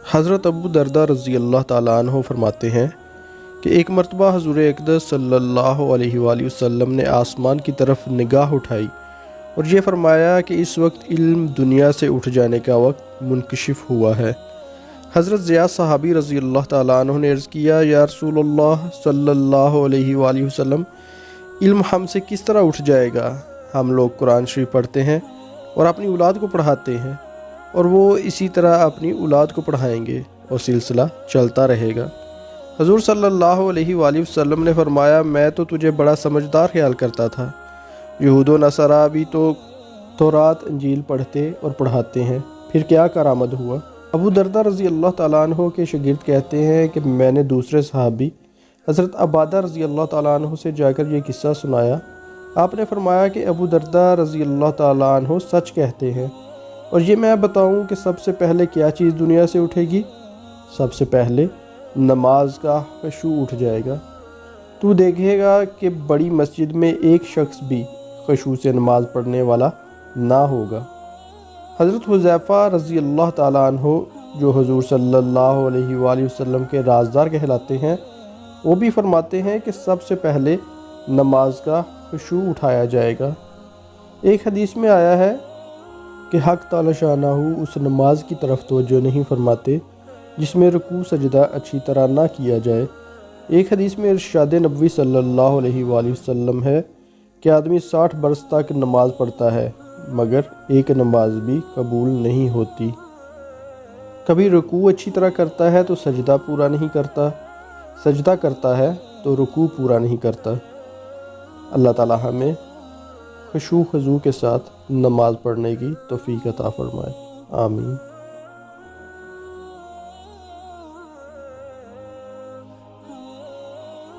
حضرت ابو درداء رضی اللہ تعالیٰ عنہ فرماتے ہیں کہ ایک مرتبہ حضور اقدس صلی اللہ علیہ وآلہ وسلم نے آسمان کی طرف نگاہ اٹھائی اور یہ فرمایا کہ اس وقت علم دنیا سے اٹھ جانے کا وقت منکشف ہوا ہے۔ حضرت زیاد صحابی رضی اللہ تعالیٰ عنہ نے عرض کیا، یا رسول اللہ صلی اللہ علیہ وآلہ وسلم، علم ہم سے کس طرح اٹھ جائے گا؟ ہم لوگ قرآن شریف پڑھتے ہیں اور اپنی اولاد کو پڑھاتے ہیں، اور وہ اسی طرح اپنی اولاد کو پڑھائیں گے اور سلسلہ چلتا رہے گا۔ حضور صلی اللہ علیہ وآلہ وسلم نے فرمایا، میں تو تجھے بڑا سمجھدار خیال کرتا تھا، یہود و نصارہ بھی تو تورات انجیل پڑھتے اور پڑھاتے ہیں، پھر کیا کارآمد ہوا؟ ابو درداء رضی اللہ تعالیٰ عنہ کے شاگرد کہتے ہیں کہ میں نے دوسرے صحابی حضرت عبادہ رضی اللہ تعالیٰ عنہ سے جا کر یہ قصہ سنایا۔ آپ نے فرمایا کہ ابو درداء رضی اللہ تعالیٰ عنہ سچ کہتے ہیں، اور یہ میں بتاؤں کہ سب سے پہلے کیا چیز دنیا سے اٹھے گی؟ سب سے پہلے نماز کا خشوع اٹھ جائے گا۔ تو دیکھے گا کہ بڑی مسجد میں ایک شخص بھی خشوع سے نماز پڑھنے والا نہ ہوگا۔ حضرت حذیفہ رضی اللہ تعالیٰ عنہ جو حضور صلی اللہ علیہ وآلہ وسلم کے رازدار کہلاتے ہیں، وہ بھی فرماتے ہیں کہ سب سے پہلے نماز کا خشوع اٹھایا جائے گا۔ ایک حدیث میں آیا ہے کہ حق تعالی شانہ اس نماز کی طرف توجہ نہیں فرماتے جس میں رکوع سجدہ اچھی طرح نہ کیا جائے۔ ایک حدیث میں ارشاد نبوی صلی اللہ علیہ وآلہ وسلم ہے کہ آدمی 60 برس تک نماز پڑھتا ہے مگر ایک نماز بھی قبول نہیں ہوتی۔ کبھی رکوع اچھی طرح کرتا ہے تو سجدہ پورا نہیں کرتا، سجدہ کرتا ہے تو رکوع پورا نہیں کرتا۔ اللہ تعالی ہمیں خشوع خضوع کے ساتھ نماز پڑھنے کی توفیق عطا فرمائے، آمین۔